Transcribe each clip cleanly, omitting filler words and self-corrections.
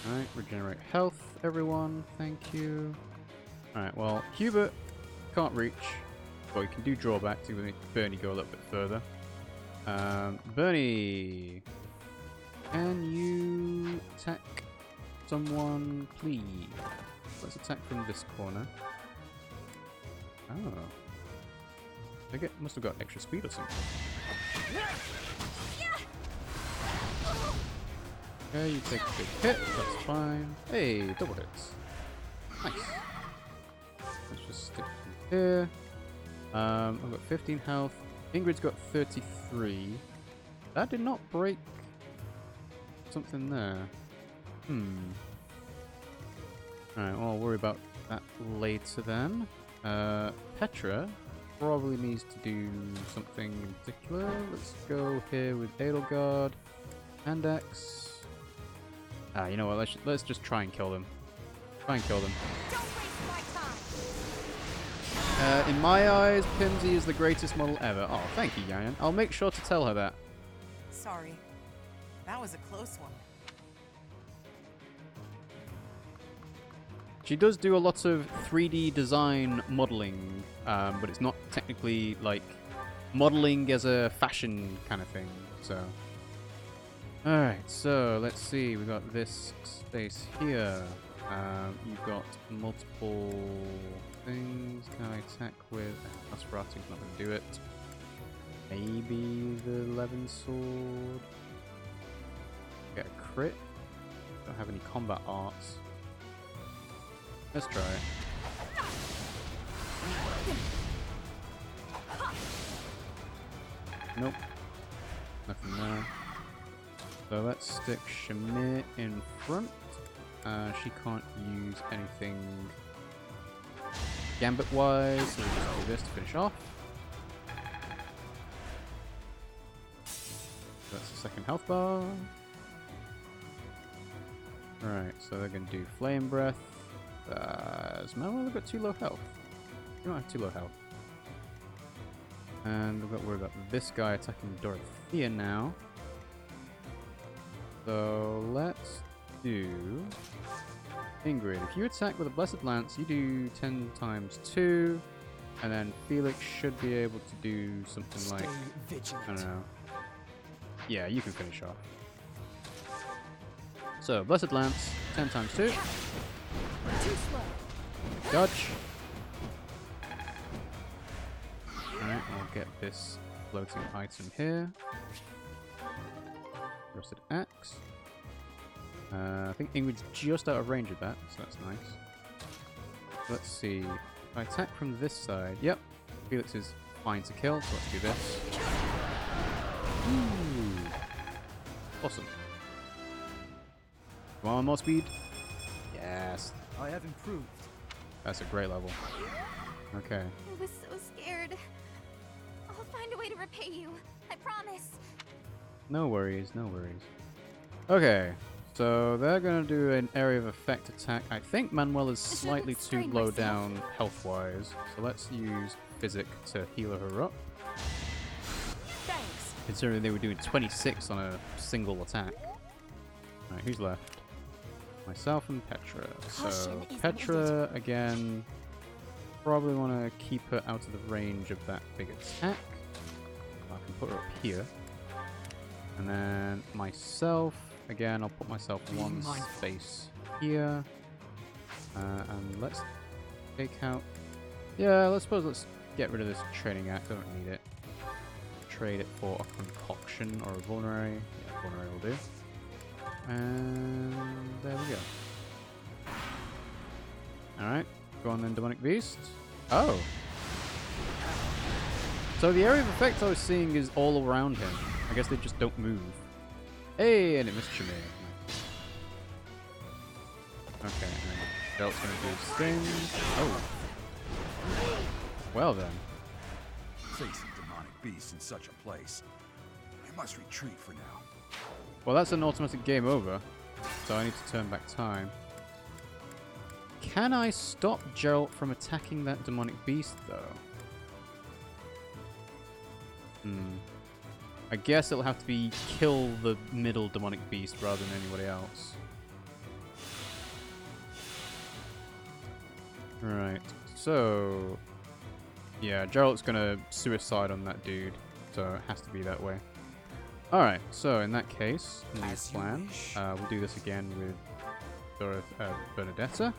Alright, regenerate health, everyone. Thank you. Alright, well, Hubert can't reach. Well, you can do drawbacks to make Bernie go a little bit further. Bernie! Can you attack someone, please? Let's attack from this corner. Oh. Must have got extra speed or something. Okay, you take a big hit, that's fine. Hey, double hits. Nice. Let's just stick from here. I've got 15 health. Ingrid's got 33. That did not break something there. Alright, well, I'll worry about that later then. Petra probably needs to do something in particular. Let's go here with Edelgard. Andex. You know what? Let's just try and kill them. Try and kill them. Don't waste my time. In my eyes, Pimmsy is the greatest model ever. Oh, thank you, Yayan. I'll make sure to tell her that. Sorry. That was a close one. She does do a lot of 3D design modeling, but it's not technically like modeling as a fashion kind of thing. So, alright, so let's see. We got this space here. You've got multiple things. Can I attack with? Nosferatu's not going to do it. Maybe the Levin sword. Get a crit. Don't have any combat arts. Let's try it. Nope. Nothing there. So let's stick Shamir in front. She can't use anything Gambit-wise, so we'll just do this to finish off. That's the second health bar. Alright, so they're going to do Flame Breath. Has Manuel got too low health? You don't have too low health. And we've got to worry about this guy attacking Dorothea now. So let's do Ingrid. If you attack with a Blessed Lance, you do 10 times 2. And then Felix should be able to do something like, I don't know. Yeah, you can finish off. So, Blessed Lance, 10 times 2. Dodge. Alright, I'll get this floating item here. Rusted Axe. I think Ingrid's just out of range of that, so that's nice. Let's see. If I attack from this side, yep, Felix is fine to kill, so let's do this. Ooh. Awesome. Come on, more speed. Yes. I have improved. That's a great level. Okay. I was so scared. I'll find a way to repay you. I promise. No worries, no worries. Okay, so they're going to do an area of effect attack. I think Manuel is slightly too low down health-wise, so let's use Physic to heal her up. Thanks. Considering they were doing 26 on a single attack. Alright, who's left? Myself and Petra. So Petra, again, probably want to keep her out of the range of that big attack. I can put her up here. And then myself, again, I'll put myself one space here. And let's take out... Yeah, let's get rid of this training axe. I don't need it. Trade it for a concoction or a vulnerary. Yeah, vulnerary will do. And there we go. Alright, go on then, Demonic Beast. Oh! So the area of effect I was seeing is all around him. I guess they just don't move. Hey, and it missed Shamir. Okay, and Jeralt's gonna do his thing. Oh. Well then. Facing demonic beasts in such a place, I must retreat for now. Well, that's an automatic game over, so I need to turn back time. Can I stop Jeralt from attacking that demonic beast, though? I guess it'll have to be kill the middle demonic beast rather than anybody else. Right. So, yeah, Jeralt's gonna suicide on that dude, so it has to be that way. All right. So in that case, new As you plan. wish. We'll do this again with Bernadetta.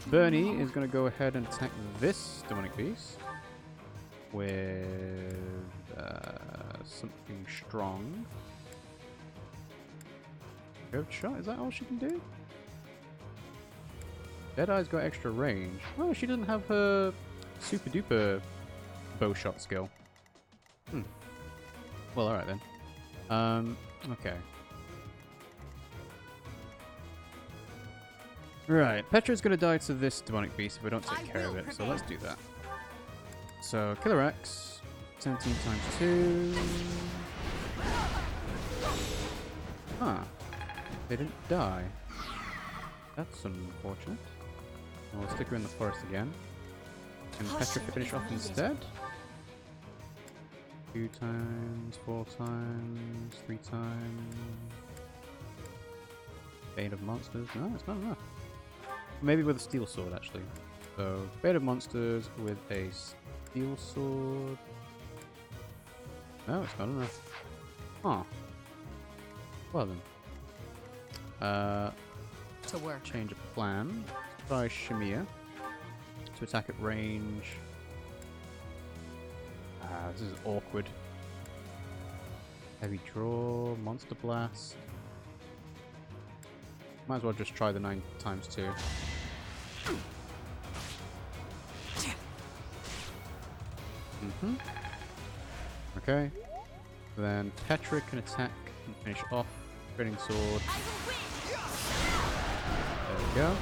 Bernie is gonna go ahead and attack this demonic beast with something strong. Curved shot. Is that all she can do? Deadeye's got extra range. Oh, she doesn't have her super duper bow shot skill. Well, alright then. Okay. Right, Petra's gonna die to this demonic beast if we don't take care of it, so let's do that. So, Killer X, 17 times 2. Huh. They didn't die. That's unfortunate. We'll stick her in the forest again. And Petra can finish off instead. 2 times, 4 times, 3 times. Bane of Monsters. No, it's not enough. Maybe with a steel sword, actually. So, Bane of Monsters with a steel sword. No, it's not enough. Huh. Well then. To work. Change of plan. Try Shamir to attack at range. This is awkward. Heavy draw, monster blast. Might as well just try the 9 times 2. Okay. Then Petra can attack and finish off. Training sword. There we go.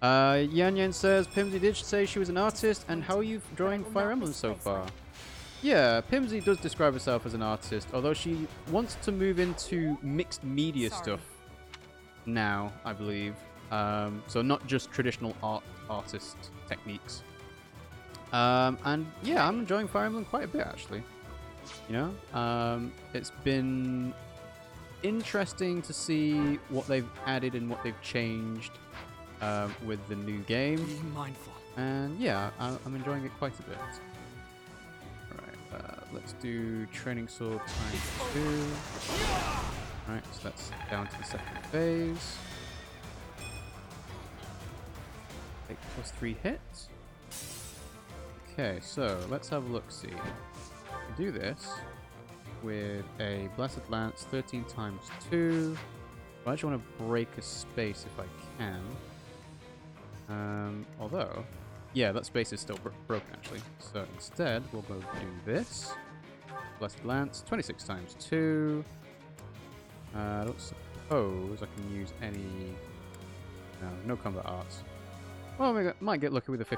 Yan Yan says, Pimmsy did say she was an artist, and how are you drawing Fire Emblem so far? Yeah, Pimmsy does describe herself as an artist, although she wants to move into mixed media stuff now, I believe. So not just traditional artist techniques. And yeah, I'm enjoying Fire Emblem quite a bit, actually. You know, it's been interesting to see what they've added and what they've changed with the new game. Be mindful. And yeah, I'm enjoying it quite a bit. Alright, let's do training sword times 2. Alright, so that's down to the second phase. Take +3 hits. Okay, so let's have a look, see. Do this with a Blessed Lance 13 times 2. I actually want to break a space if I can. Although, yeah, that space is still broken actually. So instead, we'll go do this. Blessed Lance, 26 times 2. I don't suppose I can use any... No combat arts. Well, we might get lucky with a 15%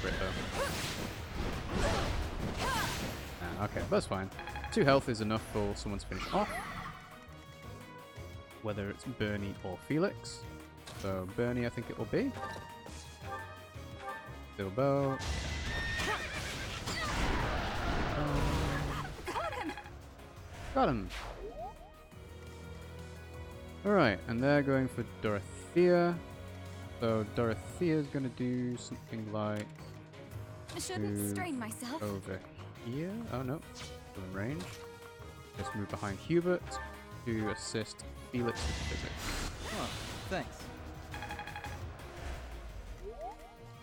crit though. Okay, that's fine. 2 health is enough for someone to finish off. Whether it's Bernie or Felix. So Bernie, I think it will be. Steel bow. Got him! Alright, and they're going for Dorothea. So Dorothea's gonna do something like... Shouldn't strain myself. Over here. Oh no, still in range. Just move behind Hubert to assist Felix with physics. Oh, thanks.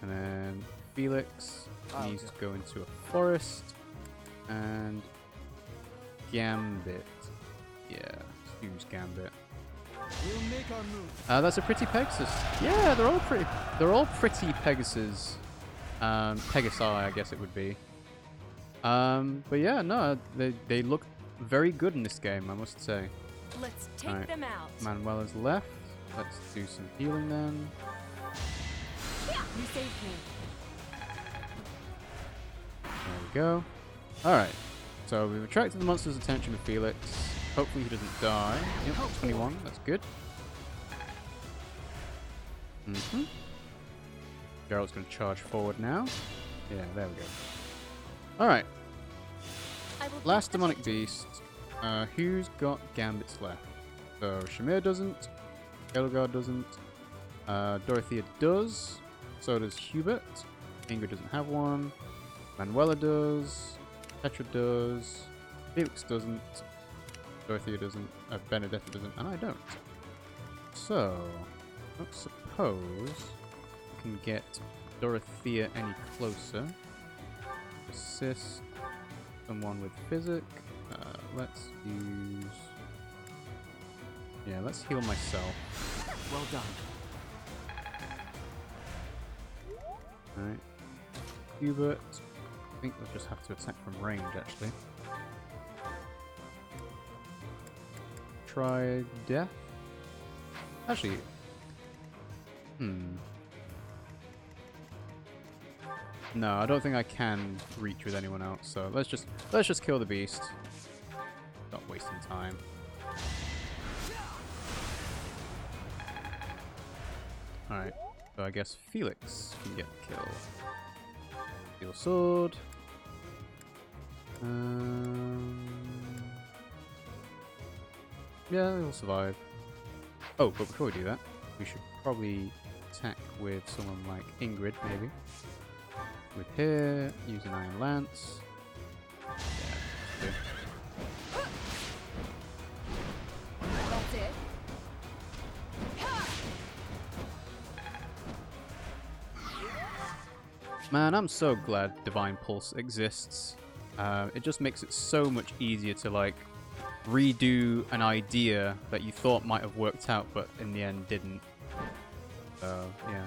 And then Felix needs to go into a forest. And Gambit. Yeah, let's use Gambit. We'll make our move. That's a pretty Pegasus. Yeah, they're all pretty. They're all pretty Pegasus. Pegasi, I guess it would be. But yeah, no, they look very good in this game, I must say. Let's take them out. Manuela's left. Let's do some healing then. You saved me. There we go. Alright. So we've attracted the monster's attention with Felix. Hopefully he doesn't die. Yep, 21. That's good. Jeralt's going to charge forward now. Yeah, there we go. Alright. Last demonic beast. Who's got gambits left? So Shamir doesn't. Elgar doesn't. Dorothea does. So does Hubert. Ingrid doesn't have one. Manuela does. Petra does. Felix doesn't. Dorothea doesn't. Benedetta doesn't. And I don't. So, let's suppose we can get Dorothea any closer. Assist someone with physic. Let's use... Yeah, let's heal myself. Well done. Alright. Hubert. I think we'll just have to attack from range, actually. Try death. Actually... No, I don't think I can reach with anyone else, so let's just kill the beast. Not wasting time. Alright, so I guess Felix can get the kill. Steel sword. Yeah, he'll survive. Oh, but before we do that, we should probably attack with someone like Ingrid, maybe. With here, use an Iron Lance. Yeah, That's it. man, I'm so glad Divine Pulse exists. It just makes it so much easier to like redo an idea that you thought might have worked out, but in the end didn't. So yeah.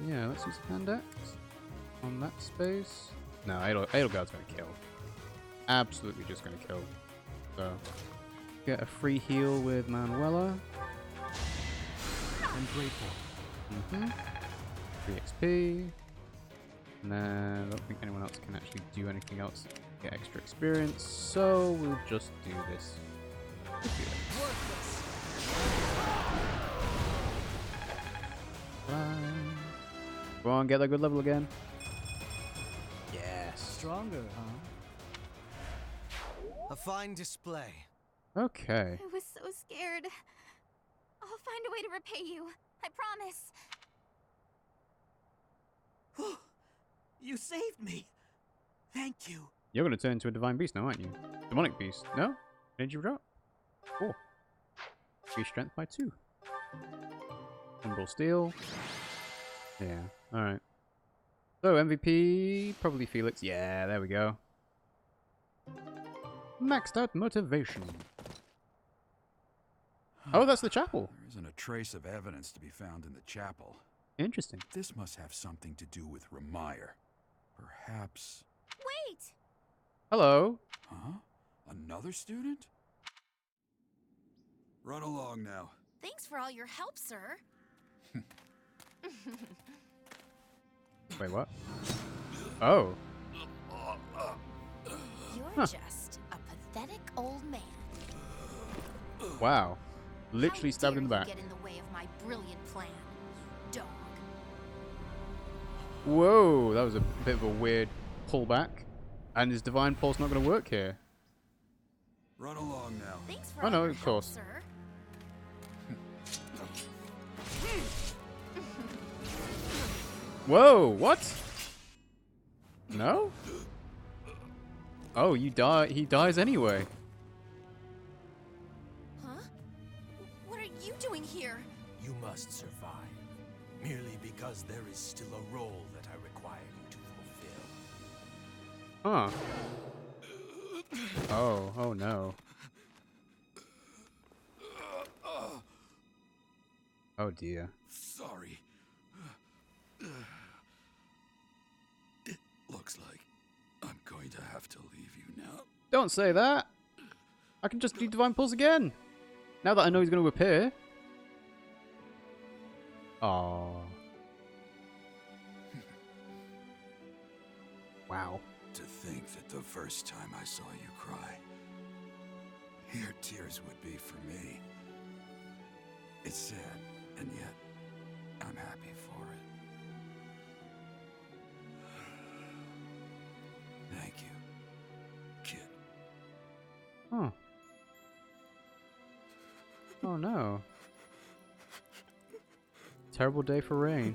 Yeah, let's use a hand axe on that space. No, Edelgard's gonna kill. Absolutely just gonna kill. So, get a free heal with Manuela. I'm grateful. 3 XP. And then I don't think anyone else can actually do anything else to get extra experience, so we'll just do this. Go on, get that good level again. Yes. Stronger, huh? A fine display. Okay. I was so scared. I'll find a way to repay you. I promise. You saved me. Thank you. You're going to turn into a divine beast now, aren't you? Demonic beast. No? Energy drop? 4. Increase strength by 2. Umbral steel. Yeah. Alright. So, MVP, probably Felix. Yeah, there we go. Maxed out motivation. Oh, that's the chapel. There isn't a trace of evidence to be found in the chapel. Interesting. This must have something to do with Remire. Perhaps... Wait! Hello. Huh? Another student? Run along now. Thanks for all your help, sir. Wait, what? Oh. You're just a pathetic old man. Wow. Literally How stabbed in the dare back. you get in the way of my brilliant plan, dog. Whoa, that was a bit of a weird pullback. And is Divine Pulse not going to work here? Run along now. Thanks for Oh, all no, your of help, course. sir. Whoa, what? No? Oh, you die. He dies anyway. Huh? What are you doing here? You must survive, merely because there is still a role that I require you to fulfill. Huh. Oh, oh no. Oh dear. Sorry. It looks like I'm going to have to leave you now. Don't say that. I can just do Divine Pulse again. Now that I know he's going to appear. Aww. Wow. To think that the first time I saw you cry, your tears would be for me. It's sad, and yet I'm happy for it. Thank you, kid. Huh. Oh no. terrible day for rain.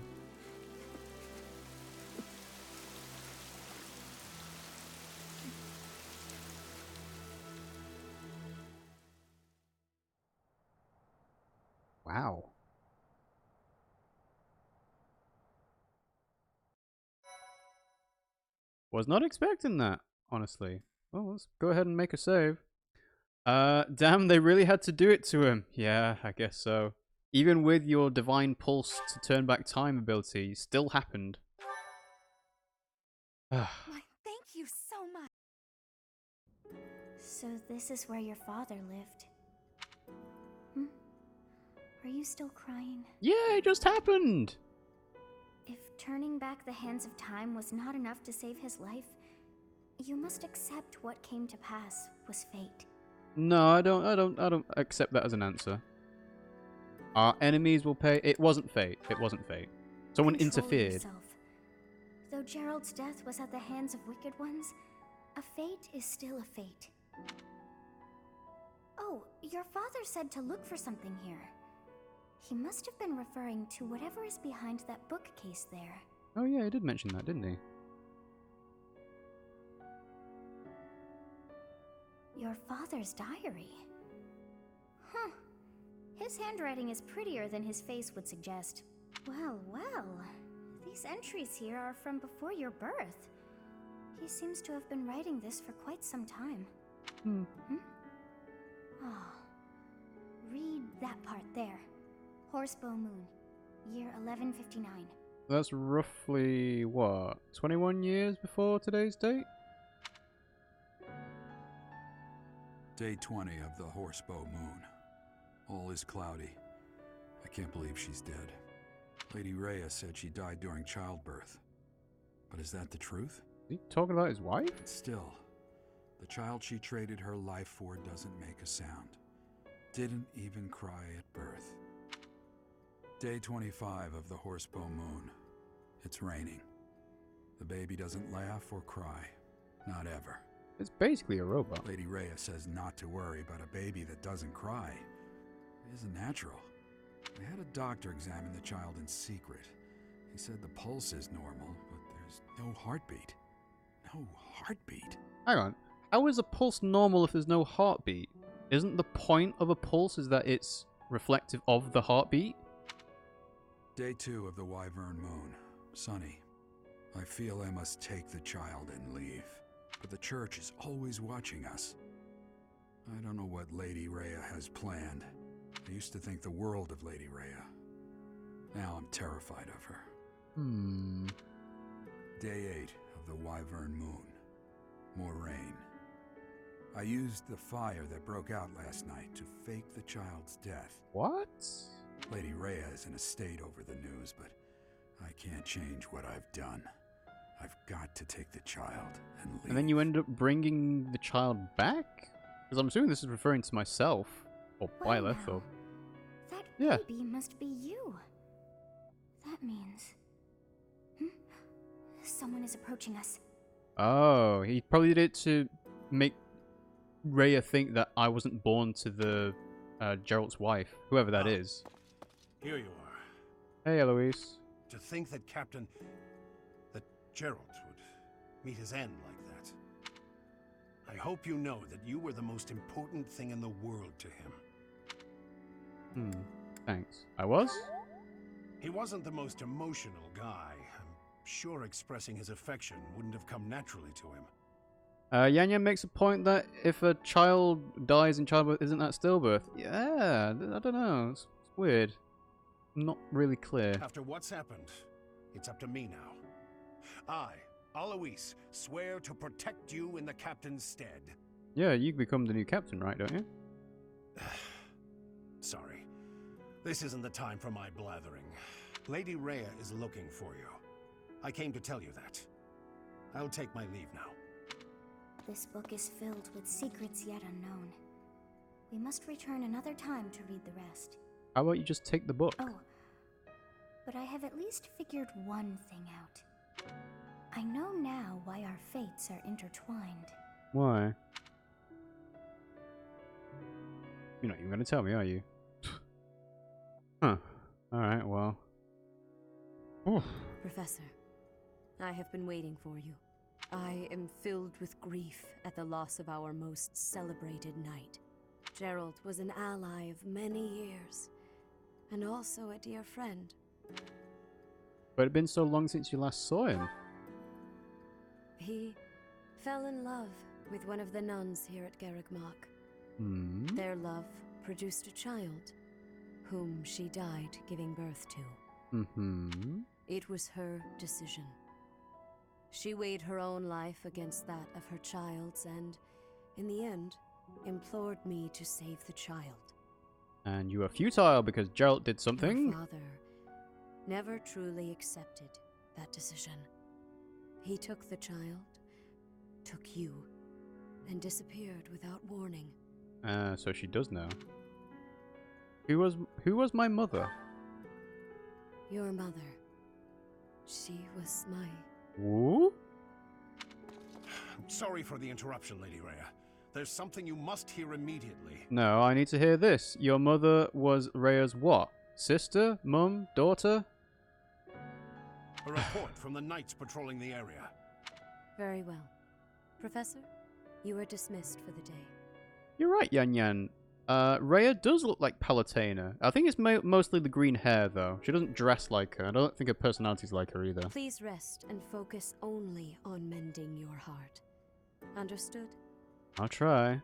Wow. Was not expecting that, honestly. Well, let's go ahead and make a save. Damn, they really had to do it to him. Yeah, I guess so. Even with your Divine Pulse to turn back time ability, it still happened. Why, thank you so much. So this is where your father lived. Hmm? Are you still crying? Yeah, it just happened! If turning back the hands of time was not enough to save his life, you must accept what came to pass was fate. No, I don't accept that as an answer. Our enemies will pay. It wasn't fate. It wasn't fate. Someone Control interfered. yourself. Though Jeralt's death was at the hands of wicked ones, a fate is still a fate. Oh, your father said to look for something here. He must have been referring to whatever is behind that bookcase there. Oh yeah, he did mention that, didn't he? Your father's diary. Huh. His handwriting is prettier than his face would suggest. Well, well. These entries here are from before your birth. He seems to have been writing this for quite some time. Ah. Read that part there. Horsebow Moon, year 1159. That's roughly, what, 21 years before today's date? Day 20 of the Horsebow Moon. All is cloudy. I can't believe she's dead. Lady Rhea said she died during childbirth. But is that the truth? Is he talking about his wife? But still, the child she traded her life for doesn't make a sound. Didn't even cry at birth. Day 25 of the Horsebow Moon. It's raining. The baby doesn't laugh or cry. Not ever. It's basically a robot. Lady Rhea says not to worry about a baby that doesn't cry. It isn't natural. We had a doctor examine the child in secret. He said the pulse is normal, but there's no heartbeat. No heartbeat. Hang on. How is a pulse normal if there's no heartbeat? Isn't the point of a pulse is that it's reflective of the heartbeat? Day 2 of the Wyvern Moon. Sunny. I feel I must take the child and leave. But the church is always watching us. I don't know what Lady Rhea has planned. I used to think the world of Lady Rhea. Now I'm terrified of her. Day 8 of the Wyvern Moon. More rain. I used the fire that broke out last night to fake the child's death. What? Lady Rhea is in a state over the news, but I can't change what I've done. I've got to take the child and leave. And then you end up bringing the child back? Because I'm assuming this is referring to myself. Or Well, Byleth, now, or... that Yeah. baby must be you. That means... Someone is approaching us. Oh, he probably did it to make Rhea think that I wasn't born to the Jeralt's wife, whoever that is. Here you are. Hey, Eloise. To think that that Jeralt would meet his end like that. I hope you know that you were the most important thing in the world to him. Thanks. I was? He wasn't the most emotional guy. I'm sure expressing his affection wouldn't have come naturally to him. Yanya makes a point that if a child dies in childbirth, isn't that stillbirth? Yeah, I don't know. It's weird. Not really clear. After what's happened, it's up to me now. I, Alois, swear to protect you in the captain's stead. Yeah, you become the new captain, right, don't you? Sorry. This isn't the time for my blathering. Lady Rhea is looking for you. I came to tell you that. I'll take my leave now. This book is filled with secrets yet unknown. We must return another time to read the rest. How about you just take the book? Oh, but I have at least figured one thing out. I know now why our fates are intertwined. Why? You're not even going to tell me, are you? Huh. Alright, well. Oof. Professor, I have been waiting for you. I am filled with grief at the loss of our most celebrated knight. Jeralt was an ally of many years, and also a dear friend. But it had been so long since you last saw him. He fell in love with one of the nuns here at Garegg Mach. Hmm. Their love produced a child, whom she died giving birth to. Mm-hmm. It was her decision. She weighed her own life against that of her child's and, in the end, implored me to save the child. And you were futile because Jeralt did something. Your father never truly accepted that decision. He took the child, took you, and disappeared without warning. So she does know. Who was my mother? Your mother. She was my... Woo? Sorry for the interruption, Lady Rhea. There's something you must hear immediately. No, I need to hear this. Your mother was Rhea's what? Sister? Mum? Daughter? A report from the knights patrolling the area. Very well. Professor, you are dismissed for the day. You're right, Yan Yan. Rhea does look like Palutena. I think it's mostly the green hair, though. She doesn't dress like her. I don't think her personality's like her either. Please rest and focus only on mending your heart. Understood? I'll try.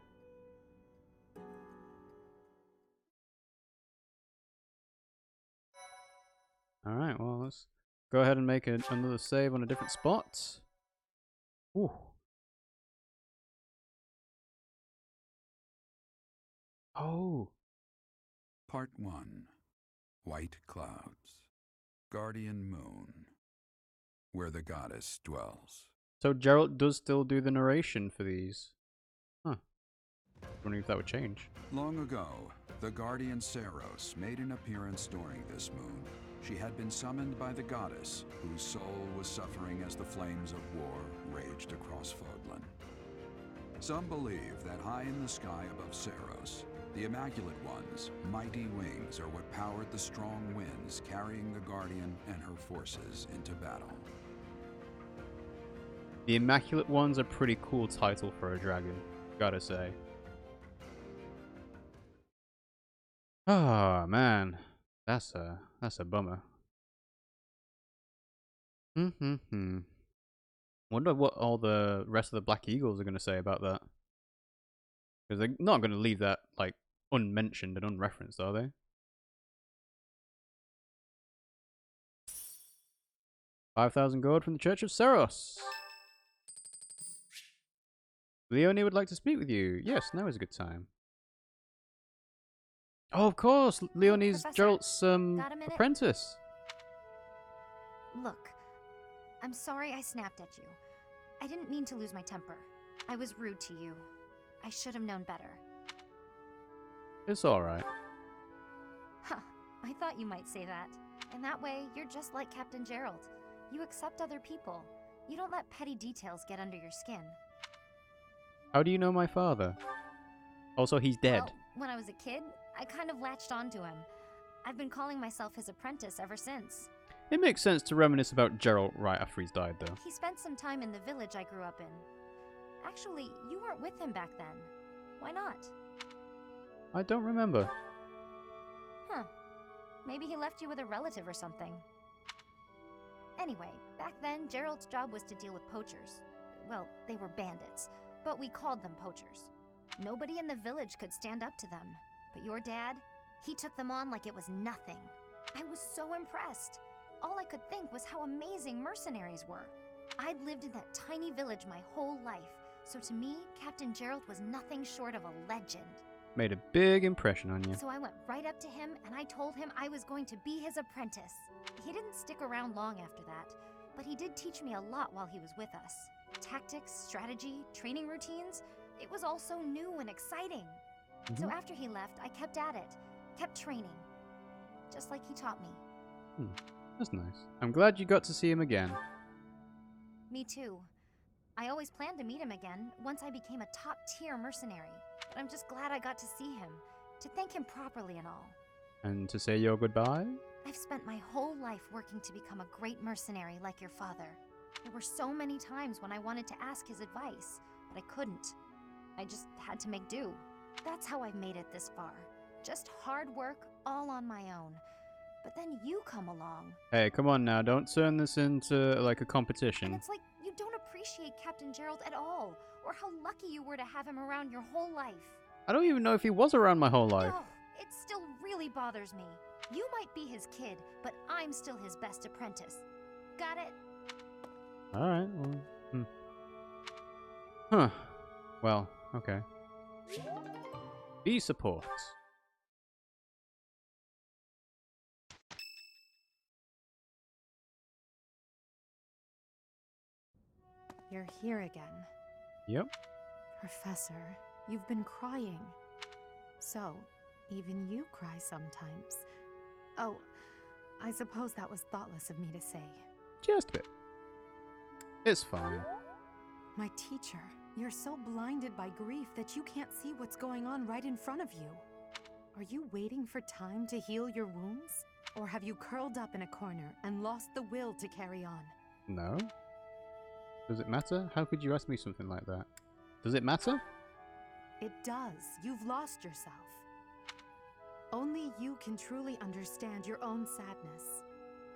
Alright, well, let's go ahead and make another save on a different spot. Ooh. Oh. Part 1. White Clouds. Guardian Moon. Where the goddess dwells. So Jeralt does still do the narration for these. Huh. Wondering if that would change. Long ago, the guardian Seros made an appearance during this moon. She had been summoned by the goddess, whose soul was suffering as the flames of war raged across Fódlan. Some believe that high in the sky above Seros, the Immaculate One's mighty wings are what powered the strong winds carrying the Guardian and her forces into battle. The Immaculate One's a pretty cool title for a dragon, gotta say. Ah, man. That's a bummer. Wonder what all the rest of the Black Eagles are going to say about that. Because they're not going to leave that, like, unmentioned and unreferenced, are they? $5,000 gold from the Church of Seros. Leonie would like to speak with you. Yes, now is a good time. Oh, of course! Leonie's Geralt's apprentice. Look, I'm sorry I snapped at you. I didn't mean to lose my temper. I was rude to you. I should have known better. It's alright. Huh, I thought you might say that. And that way, you're just like Captain Jeralt. You accept other people. You don't let petty details get under your skin. How do you know my father? Also, he's dead. Well, when I was a kid, I kind of latched onto him. I've been calling myself his apprentice ever since. It makes sense to reminisce about Jeralt right after he's died, though. He spent some time in the village I grew up in. Actually, you weren't with him back then. Why not? I don't remember. Huh. Maybe he left you with a relative or something. Anyway, back then, Jeralt's job was to deal with poachers. Well, they were bandits, but we called them poachers. Nobody in the village could stand up to them. But your dad, he took them on like it was nothing. I was so impressed. All I could think was how amazing mercenaries were. I'd lived in that tiny village my whole life, so to me, Captain Jeralt was nothing short of a legend. Made a big impression on you. So I went right up to him and I told him I was going to be his apprentice. He didn't stick around long after that, but he did teach me a lot while he was with us. Tactics, strategy, training routines, it was all so new and exciting. So after he left, I kept at it, kept training, just like he taught me. That's nice. I'm glad you got to see him again. Me too. I always planned to meet him again once I became a top-tier mercenary, but I'm just glad I got to see him, to thank him properly and all. And to say your goodbye? I've spent my whole life working to become a great mercenary like your father. There were so many times when I wanted to ask his advice, but I couldn't. I just had to make do. That's how I've made it this far. Just hard work, all on my own. But then you come along. Hey, come on now. Don't turn this into, like, a And competition. it's like you don't appreciate Captain Jeralt at all, or how lucky you were to have him around your whole life. I don't even know if he was around my whole life. No, it still really bothers me. You might be his kid, but I'm still his best apprentice. Got it? Alright, well... Huh. Well, okay. B support. You're here again. Yep. Professor, you've been crying. So, even you cry sometimes. Oh, I suppose that was thoughtless of me to say. Just a bit. It's fine. My teacher, you're so blinded by grief that you can't see what's going on right in front of you. Are you waiting for time to heal your wounds? Or have you curled up in a corner and lost the will to carry on? No. Does it matter? How could you ask me something like that? Does it matter? It does. You've lost yourself. Only you can truly understand your own sadness.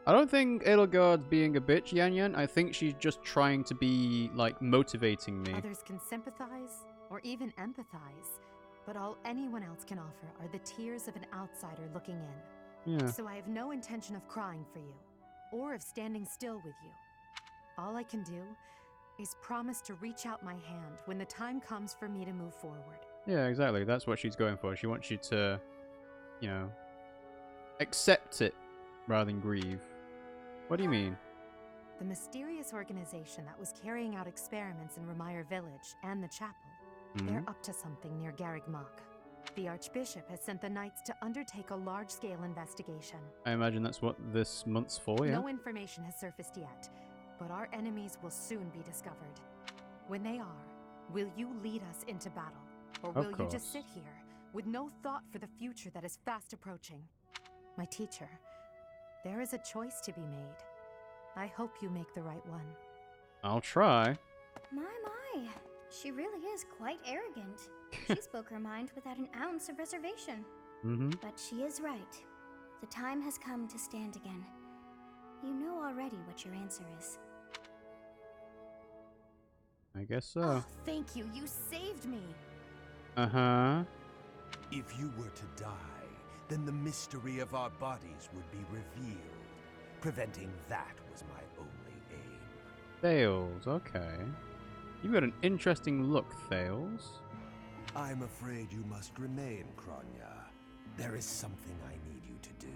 I don't think Edelgard's being a bitch, Yan Yan. I think she's just trying to be, like, motivating me. Others can sympathize, or even empathize, but all anyone else can offer are the tears of an outsider looking in. Yeah. So I have no intention of crying for you, or of standing still with you. All I can do is promise to reach out my hand when the time comes for me to move forward. Yeah, exactly. That's what she's going for. She wants you to, you know, accept it rather than grieve. What do you mean? The mysterious organization that was carrying out experiments in Remire Village and the chapel, they're up to something near Garegg Mach. The Archbishop has sent the Knights to undertake a large-scale investigation. I imagine that's what this month's for, yeah? No information has surfaced yet, but our enemies will soon be discovered. When they are, will you lead us into battle? Or will you just sit here with no thought for the future that is fast approaching? My teacher, there is a choice to be made. I hope you make the right one. I'll try. My. She really is quite arrogant. She spoke her mind without an ounce of reservation. But she is right. The time has come to stand again. You know already what your answer is. I guess so. Oh, thank you. You saved me. Uh-huh. If you were to die, then the mystery of our bodies would be revealed. Preventing that was my only aim. Thales, okay. You've got an interesting look, Thales. I'm afraid you must remain, Kronya. There is something I need you to do.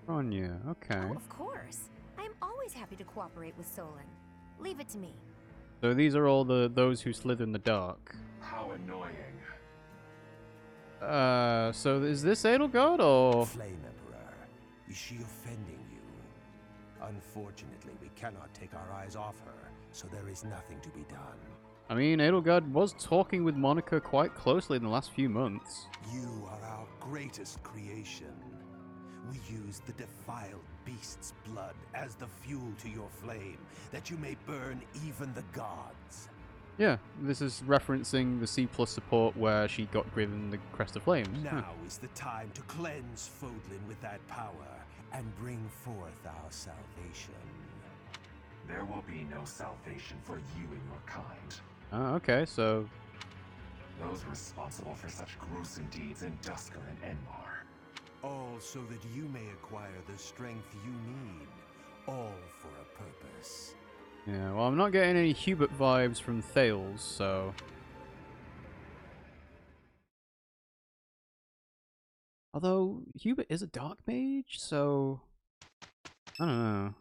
Kronya, okay. Oh, of course. I'm always happy to cooperate with Fódlan. Leave it to me. So these are all those who slither in the dark. How annoying. So is this Edelgard, or...? Flame Emperor, is she offending you? Unfortunately, we cannot take our eyes off her, so there is nothing to be done. I mean, Edelgard was talking with Monica quite closely in the last few months. You are our greatest creation. We use the defiled beast's blood as the fuel to your flame, that you may burn even the gods. Yeah, this is referencing the C+ support where she got given the Crest of Flames. Now is the time to cleanse Fódlan with that power and bring forth our salvation. There will be no salvation for you and your kind. Ah, okay, so... Those responsible for such gruesome deeds in Dusker and Enmar. All so that you may acquire the strength you need. All for a purpose. Yeah, well, I'm not getting any Hubert vibes from Thales, so... Although, Hubert is a dark mage, so... I don't know.